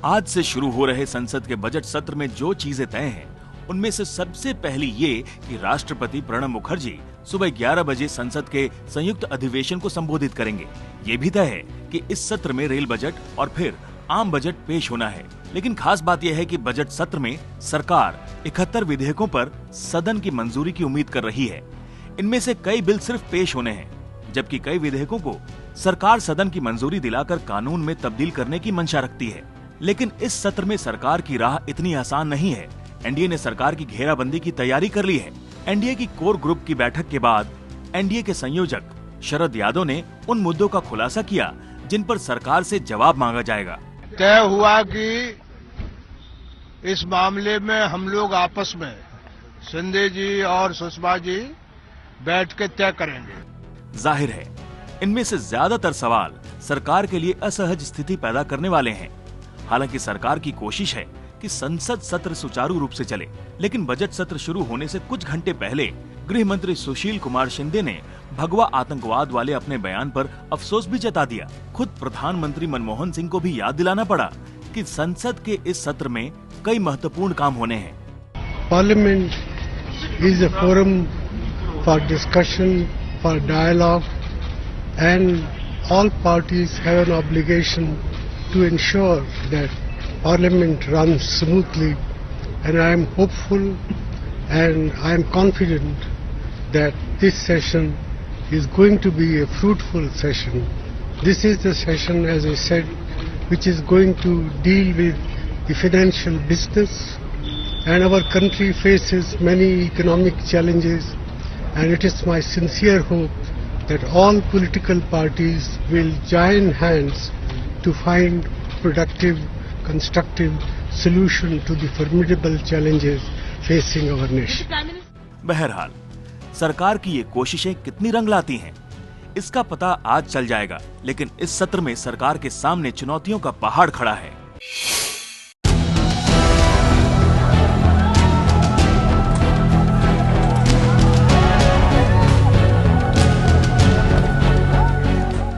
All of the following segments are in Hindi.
आज से शुरू हो रहे संसद के बजट सत्र में जो चीजें तय हैं, उनमें से सबसे पहली ये कि राष्ट्रपति प्रणब मुखर्जी सुबह 11 बजे संसद के संयुक्त अधिवेशन को संबोधित करेंगे। ये भी तय है कि इस सत्र में रेल बजट और फिर आम बजट पेश होना है। लेकिन खास बात यह है कि बजट सत्र में सरकार 71 विधेयकों पर सदन की मंजूरी की उम्मीद कर रही है। इनमें से कई बिल सिर्फ पेश होने हैं, जबकि कई विधेयकों को सरकार सदन की मंजूरी दिलाकर कानून में तब्दील करने की मंशा रखती है। लेकिन इस सत्र में सरकार की राह इतनी आसान नहीं है। एनडीए ने सरकार की घेराबंदी की तैयारी कर ली है। एनडीए की कोर ग्रुप की बैठक के बाद एनडीए के संयोजक शरद यादव ने उन मुद्दों का खुलासा किया जिन पर सरकार से जवाब मांगा जाएगा। तय हुआ कि इस मामले में हम लोग आपस में शिंदे जी और सुषमा जी बैठ के तय करेंगे। जाहिर है इनमें से ज्यादातर सवाल सरकार के लिए असहज स्थिति पैदा करने वाले हैं। हालांकि सरकार की कोशिश है कि संसद सत्र सुचारू रूप से चले, लेकिन बजट सत्र शुरू होने से कुछ घंटे पहले गृह मंत्री सुशील कुमार शिंदे ने भगवा आतंकवाद वाले अपने बयान पर अफसोस भी जता दिया। खुद प्रधानमंत्री मनमोहन सिंह को भी याद दिलाना पड़ा कि संसद के इस सत्र में कई महत्वपूर्ण काम होने हैं। Parliament is a forum for discussion, for dialogue, and all parties have an obligation to ensure that Parliament runs smoothly, and I am hopeful and I am confident that this session is going to be a fruitful session. This is the session, as I said, which is going to deal with the financial business, and our country faces many economic challenges, and it is my sincere hope that all political parties will join hands to find productive, constructive solution to the formidable challenges facing our nation. बहरहाल सरकार की ये कोशिशें कितनी रंग लाती हैं, इसका पता आज चल जाएगा। लेकिन इस सत्र में सरकार के सामने चुनौतियों का पहाड़ खड़ा है।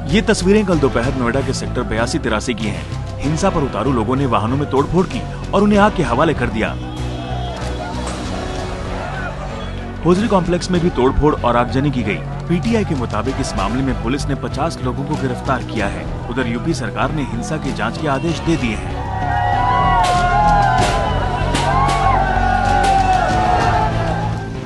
ये तस्वीरें कल दोपहर नोएडा के सेक्टर 82-83 की हैं। हिंसा पर उतारू लोगों ने वाहनों में तोड़फोड़ की और उन्हें आग के हवाले कर दिया। होजरी कॉम्प्लेक्स में भी तोड़फोड़ और आगजनी की गई। पीटीआई के मुताबिक इस मामले में पुलिस ने 50 लोगों को गिरफ्तार किया है। उधर यूपी सरकार ने हिंसा की जांच के आदेश दे दिए हैं।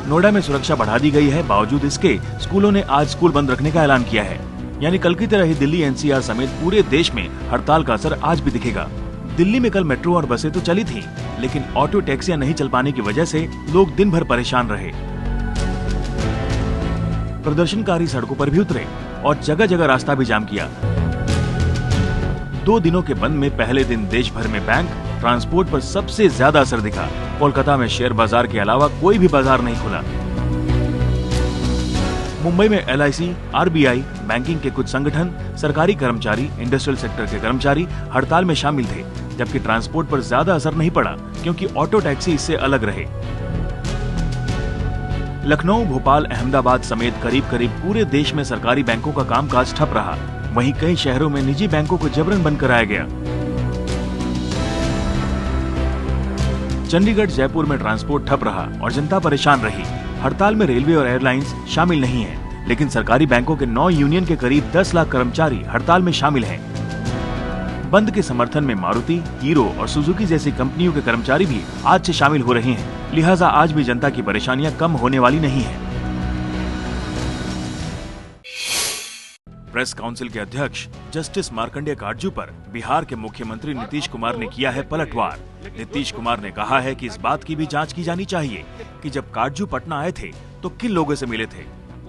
नोएडा में सुरक्षा बढ़ा दी गई है। बावजूद इसके स्कूलों ने आज स्कूल बंद रखने का ऐलान किया है। यानी कल की तरह ही दिल्ली एनसीआर समेत पूरे देश में हड़ताल का असर आज भी दिखेगा। दिल्ली में कल मेट्रो और बसें तो चली थीं, लेकिन ऑटो टैक्सियां नहीं चल पाने की वजह से लोग दिन भर परेशान रहे। प्रदर्शनकारी सड़कों पर भी उतरे और जगह जगह रास्ता भी जाम किया। 2 दिनों के बंद में पहले दिन देश भर में बैंक, ट्रांसपोर्ट पर सबसे ज्यादा असर दिखा। कोलकाता में शेयर बाजार के अलावा कोई भी बाजार नहीं खुला। मुंबई में LIC, RBI, बैंकिंग के कुछ संगठन, सरकारी कर्मचारी, इंडस्ट्रियल सेक्टर के कर्मचारी हड़ताल में शामिल थे, जबकि ट्रांसपोर्ट पर ज्यादा असर नहीं पड़ा क्योंकि ऑटो टैक्सी इससे अलग रहे। लखनऊ, भोपाल, अहमदाबाद समेत करीब पूरे देश में सरकारी बैंकों का कामकाज ठप रहा। वहीं कई शहरों में निजी बैंकों को जबरन बंद कराया गया। चंडीगढ़, जयपुर में ट्रांसपोर्ट ठप रहा और जनता परेशान रही। हड़ताल में रेलवे और एयरलाइंस शामिल नहीं हैं, लेकिन सरकारी बैंकों के 9 यूनियन के करीब 10 लाख कर्मचारी हड़ताल में शामिल हैं। बंद के समर्थन में मारुति, हीरो और सुजुकी जैसी कंपनियों के कर्मचारी भी आज से शामिल हो रहे हैं। लिहाजा आज भी जनता की परेशानियां कम होने वाली नहीं है। प्रेस काउंसिल के अध्यक्ष जस्टिस मार्कंडेय काटजू पर बिहार के मुख्यमंत्री नीतीश कुमार ने किया है पलटवार। नीतीश कुमार ने कहा है कि इस बात की भी जांच की जानी चाहिए कि जब काटजू पटना आए थे तो किन लोगों से मिले थे।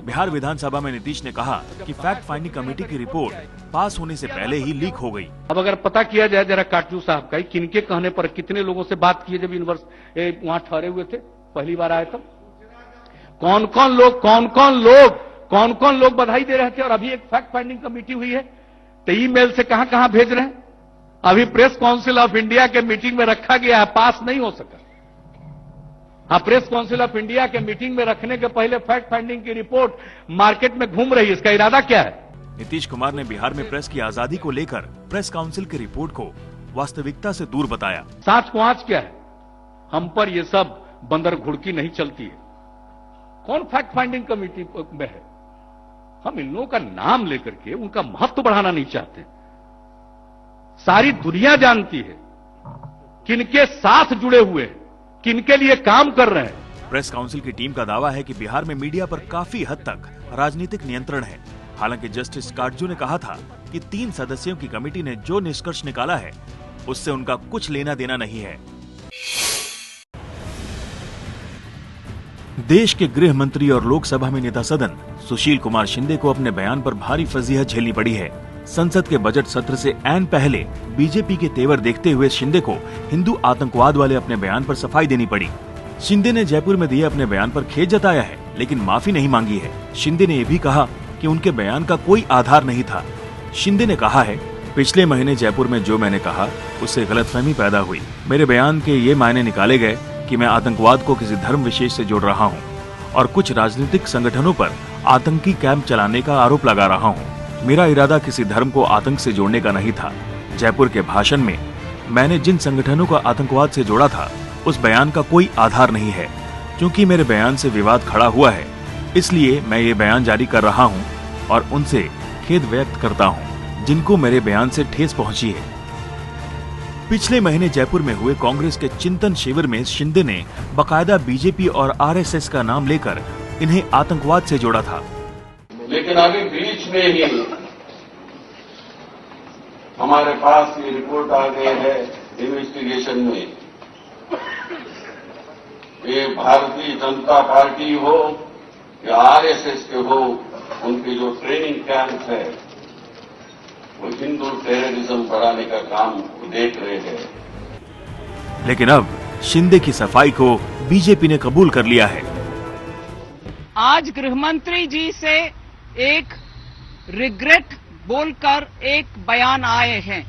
बिहार विधानसभा में नीतीश ने कहा कि फैक्ट फाइंडिंग कमेटी की रिपोर्ट पास होने से पहले ही लीक हो गई। अब अगर पता किया जाए जरा काटजू साहब का किनके कहने पर कितने लोगों से बात किए जब यूनिवर्सिटी वहां ठहरे हुए थे, पहली बार आए तब कौन कौन लोग बधाई दे रहे थे। और अभी एक फैक्ट फाइंडिंग कमेटी हुई है तो ईमेल से कहां भेज रहे हैं। अभी प्रेस काउंसिल ऑफ इंडिया के मीटिंग में रखा गया है, पास नहीं हो सका। हाँ, प्रेस काउंसिल ऑफ इंडिया के मीटिंग में रखने के पहले फैक्ट फाइंडिंग की रिपोर्ट मार्केट में घूम रही है, इसका इरादा क्या है। नीतीश कुमार ने बिहार में प्रेस की आजादी को लेकर प्रेस काउंसिल की रिपोर्ट को वास्तविकता से दूर बताया। सांच को आंच क्या है? हम पर ये सब बंदर घुड़की नहीं चलती है। कौन फैक्ट फाइंडिंग कमेटी में है? हम इन लोगों का नाम लेकर के उनका महत्व बढ़ाना नहीं चाहते। सारी दुनिया जानती है किनके साथ जुड़े हुए हैं, किनके लिए काम कर रहे हैं। प्रेस काउंसिल की टीम का दावा है कि बिहार में मीडिया पर काफी हद तक राजनीतिक नियंत्रण है। हालांकि जस्टिस काटजू ने कहा था कि 3 सदस्यों की कमेटी ने जो निष्कर्ष निकाला है उससे उनका कुछ लेना देना नहीं है। देश के गृह मंत्री और लोकसभा में नेता सदन सुशील कुमार शिंदे को अपने बयान पर भारी फजीहत झेलनी पड़ी है। संसद के बजट सत्र से ऐन पहले बीजेपी के तेवर देखते हुए शिंदे को हिंदू आतंकवाद वाले अपने बयान पर सफाई देनी पड़ी। शिंदे ने जयपुर में दिए अपने बयान पर खेद जताया है, लेकिन माफी नहीं मांगी है। शिंदे ने यह भी कहा कि उनके बयान का कोई आधार नहीं था। शिंदे ने कहा है, पिछले महीने जयपुर में जो मैंने कहा उससे गलतफहमी पैदा हुई। मेरे बयान के ये मायने निकाले गए कि मैं आतंकवाद को किसी धर्म विशेष से जोड़ रहा हूँ और कुछ राजनीतिक संगठनों पर आतंकी कैंप चलाने का आरोप लगा रहा हूँ। मेरा इरादा किसी धर्म को आतंक से जोड़ने का नहीं था। जयपुर के भाषण में मैंने जिन संगठनों को आतंकवाद से जोड़ा था उस बयान का कोई आधार नहीं है। क्योंकि मेरे बयान से विवाद खड़ा हुआ है, इसलिए मैं ये बयान जारी कर रहा हूँ और उनसे खेद व्यक्त करता हूँ जिनको मेरे बयान से ठेस पहुंची है। पिछले महीने जयपुर में हुए कांग्रेस के चिंतन शिविर में शिंदे ने बकायदा बीजेपी और आरएसएस का नाम लेकर इन्हें आतंकवाद से जोड़ा था। लेकिन अभी बीच में ही हमारे पास ये रिपोर्ट आ गई है इन्वेस्टिगेशन में, ये भारतीय जनता पार्टी हो या आरएसएस के हो, उनके जो ट्रेनिंग कैंप है वो हिंदू टेररिज्म बढ़ाने का काम देख रहे हैं। लेकिन अब शिंदे की सफाई को बीजेपी ने कबूल कर लिया है। आज गृहमंत्री जी से एक रिग्रेट बोलकर एक बयान आए हैं,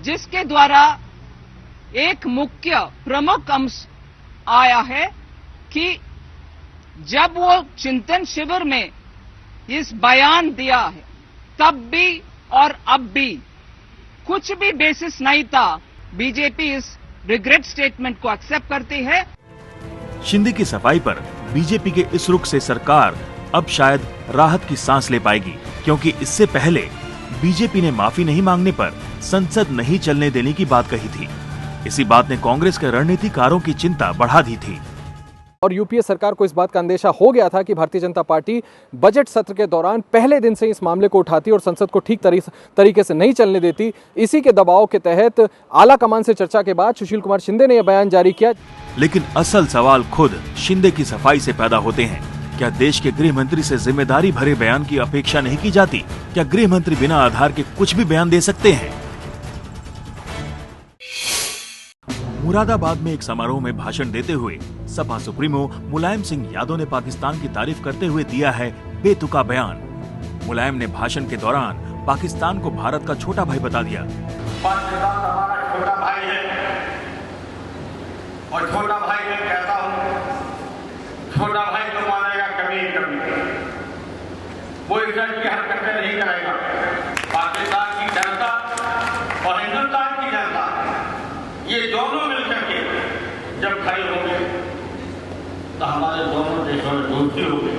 जिसके द्वारा एक मुख्य प्रमुख अंश आया है कि जब वो चिंतन शिविर में इस बयान दिया है तब भी और अब भी कुछ भी बेसिस नहीं था। बीजेपी इस रिग्रेट स्टेटमेंट को एक्सेप्ट करती है। शिंदे की सफाई पर बीजेपी के इस रुख से सरकार अब शायद राहत की सांस ले पाएगी, क्योंकि इससे पहले बीजेपी ने माफी नहीं मांगने पर संसद नहीं चलने देने की बात कही थी। इसी बात ने कांग्रेस के रणनीतिकारों की चिंता बढ़ा दी थी। और यूपीए सरकार को इस बात का अंदेशा हो गया था कि भारतीय जनता पार्टी बजट सत्र के दौरान पहले दिन से इस मामले को उठाती और संसद को ठीक तरीके से नहीं चलने देती। इसी के दबाव के तहत आला कमान से चर्चा के बाद सुशील कुमार शिंदे ने यह बयान जारी किया। लेकिन असल सवाल खुद शिंदे की सफाई से पैदा होते हैं। क्या देश के गृह मंत्री से जिम्मेदारी भरे बयान की अपेक्षा नहीं की जाती? क्या गृह मंत्री बिना आधार के कुछ भी बयान दे सकते हैं? मुरादाबाद में एक समारोह में भाषण देते हुए सपा सुप्रीमो मुलायम सिंह यादव ने पाकिस्तान की तारीफ करते हुए दिया है बेतुका बयान। मुलायम ने भाषण के दौरान पाकिस्तान को भारत का छोटा भाई बता दिया। पाकिस्तान हमारा छोटा भाई है और छोटा भाई मैं कहता हूँ, छोटा भाई तो मानेगा कभी कभी, वो इस तरह की हरकतें नहीं करेगा। पाकिस्तान की जनता और हिंदुस्तान की जनता ये दोनों मिलकर के जब खड़े होंगे तो हमारे दोनों देशों में दोस्ती होगी।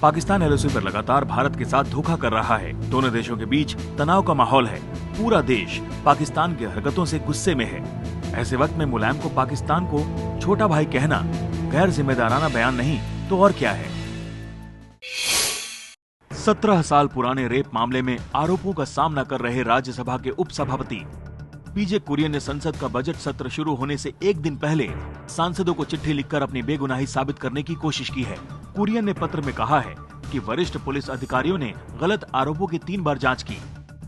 पाकिस्तान एलओसी पर लगातार भारत के साथ धोखा कर रहा है। दोनों देशों के बीच तनाव का माहौल है। पूरा देश पाकिस्तान की हरकतों से गुस्से में है। ऐसे वक्त में मुलायम को पाकिस्तान को छोटा भाई कहना गैर जिम्मेदाराना बयान नहीं तो और क्या है। 17 साल पुराने रेप मामले में आरोपों का सामना कर रहे राज्यसभा के उपसभापति पीजे कुरियन ने संसद का बजट सत्र शुरू होने से एक दिन पहले सांसदों को चिट्ठी लिखकर अपनी बेगुनाही साबित करने की कोशिश की है। कुरियन ने पत्र में कहा है कि वरिष्ठ पुलिस अधिकारियों ने गलत आरोपों की 3 बार जांच की।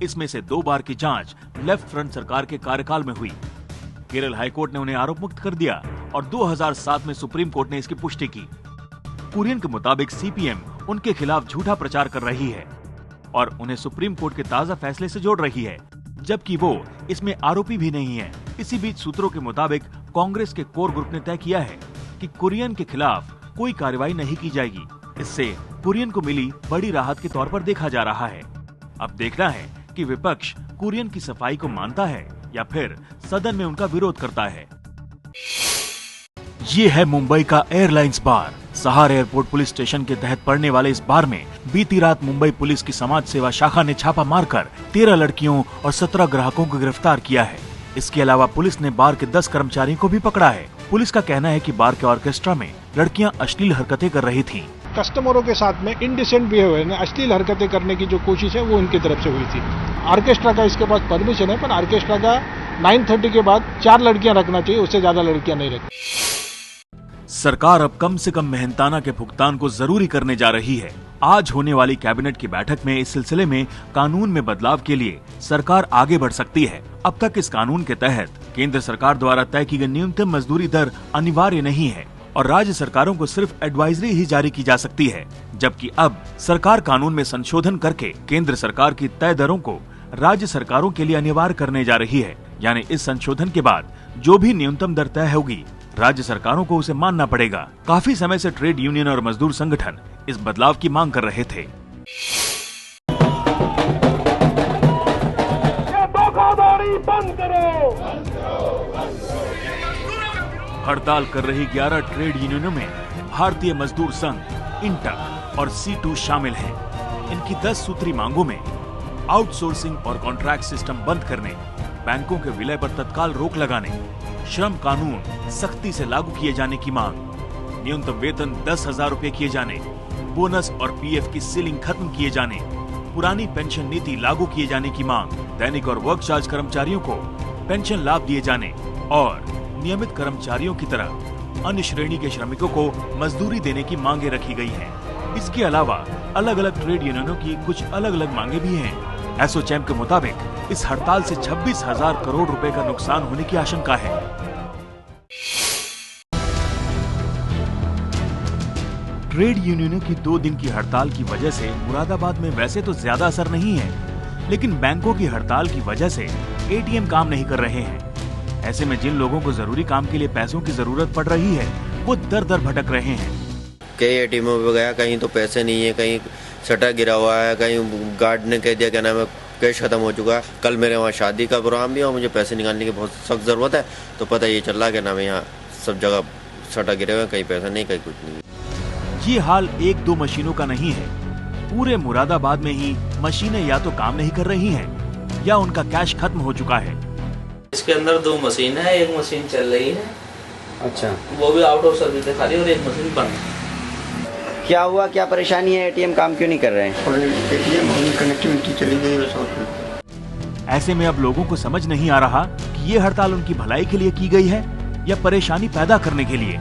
इसमें से 2 बार की जांच लेफ्ट फ्रंट सरकार के कार्यकाल में हुई। केरल हाईकोर्ट ने उन्हें आरोप मुक्त कर दिया और 2007 में सुप्रीम कोर्ट ने इसकी पुष्टि की। कुरियन के मुताबिक सीपीएम उनके खिलाफ झूठा प्रचार कर रही है और उन्हें सुप्रीम कोर्ट के ताजा फैसले से जोड़ रही है, जबकि वो इसमें आरोपी भी नहीं है। इसी बीच सूत्रों के मुताबिक कांग्रेस के कोर ग्रुप ने तय किया है कि कुरियन के खिलाफ कोई कार्रवाई नहीं की जाएगी। इससे कुरियन को मिली बड़ी राहत के तौर पर देखा जा रहा है। अब देखना है कि विपक्ष कुरियन की सफाई को मानता है या फिर सदन में उनका विरोध करता है। ये है मुंबई का एयरलाइंस बार। सहार एयरपोर्ट पुलिस स्टेशन के तहत पड़ने वाले इस बार में बीती रात मुंबई पुलिस की समाज सेवा शाखा ने छापा मारकर 13 लड़कियों और 17 ग्राहकों को गिरफ्तार किया है। इसके अलावा पुलिस ने बार के 10 कर्मचारियों को भी पकड़ा है। पुलिस का कहना है कि बार के ऑर्केस्ट्रा में लड़कियां अश्लील हरकतें कर रही थीं। कस्टमरों के साथ में इनडिसेंट बिहेवियर ने अश्लील हरकतें करने की जो कोशिश है वो उनकी तरफ से हुई थी। ऑर्केस्ट्रा का इसके पास परमिशन है, पर ऑर्केस्ट्रा का 9:30 के बाद 4 लड़कियां रखना चाहिए, उससे ज्यादा लड़कियां नहीं रखनी। सरकार अब कम से कम मेहनताना के भुगतान को जरूरी करने जा रही है। आज होने वाली कैबिनेट की बैठक में इस सिलसिले में कानून में बदलाव के लिए सरकार आगे बढ़ सकती है। अब तक इस कानून के तहत केंद्र सरकार द्वारा तय की गई न्यूनतम मजदूरी दर अनिवार्य नहीं है और राज्य सरकारों को सिर्फ एडवाइजरी ही जारी की जा सकती है, जबकि अब सरकार कानून में संशोधन करके केंद्र सरकार की तय दरों को राज्य सरकारों के लिए अनिवार्य करने जा रही है। यानी इस संशोधन के बाद जो भी न्यूनतम दर तय होगी राज्य सरकारों को उसे मानना पड़ेगा। काफी समय से ट्रेड यूनियन और मजदूर संगठन इस बदलाव की मांग कर रहे थे। धोखाधड़ी बंद करो। हड़ताल कर रही 11 ट्रेड यूनियनों में भारतीय मजदूर संघ, इंटक और C2 शामिल हैं। इनकी 10 सूत्री मांगों में आउटसोर्सिंग और कॉन्ट्रैक्ट सिस्टम बंद करने, बैंकों के विलय पर तत्काल रोक लगाने, श्रम कानून सख्ती से लागू किए जाने की मांग, न्यूनतम वेतन 10,000 रुपए किए जाने, बोनस और PF की सीलिंग खत्म किए जाने, पुरानी पेंशन नीति लागू किए जाने की मांग, दैनिक और वर्क चार्ज कर्मचारियों को पेंशन लाभ दिए जाने और नियमित कर्मचारियों की तरह अन्य श्रेणी के श्रमिकों को मजदूरी देने की मांगे रखी गई हैं। इसके अलावा अलग अलग ट्रेड यूनियनों की कुछ अलग अलग मांगे भी हैं। एसोचैम के मुताबिक इस हड़ताल से 26,000 करोड़ रुपए का नुकसान होने की आशंका है। ट्रेड यूनियनों की 2 दिन की हड़ताल की वजह से मुरादाबाद में वैसे तो ज्यादा असर नहीं है, लेकिन बैंकों की हड़ताल की वजह से ATM काम नहीं कर रहे हैं। ऐसे में जिन लोगों को जरूरी काम के लिए पैसों की जरूरत पड़ रही है वो दर दर भटक रहे हैं। कई ATM में गया, कहीं तो पैसे नहीं है, कहीं शटर गिरा हुआ है, कहीं गार्ड ने कह दिया क्या नाम है कैश खत्म हो चुका है। कल मेरे वहाँ शादी का प्रोग्राम भी है और मुझे पैसे निकालने की बहुत सख्त जरूरत है, तो पता ये चल रहा है क्या नाम है यहाँ सब जगह शटर गिरे हुए, कहीं पैसा नहीं, कहीं कुछ नहीं। ये हाल 1-2 मशीनों का नहीं है। पूरे मुरादाबाद में ही मशीनें या तो काम नहीं कर रही हैं या उनका कैश खत्म हो चुका है। इसके अंदर 2 मशीन है, एक मशीन चल रही है, अच्छा, वो भी आउट ऑफ सर्विस दिखा रही है और एक मशीन बंद। क्या हुआ, क्या परेशानी है? ATM काम क्यों नहीं कर रहे हैं? ATM कनेक्टिविटी चली गई है। ऐसे में अब लोगों को समझ नहीं आ रहा कि ये हड़ताल उनकी भलाई के लिए की गई है या परेशानी पैदा करने के लिए।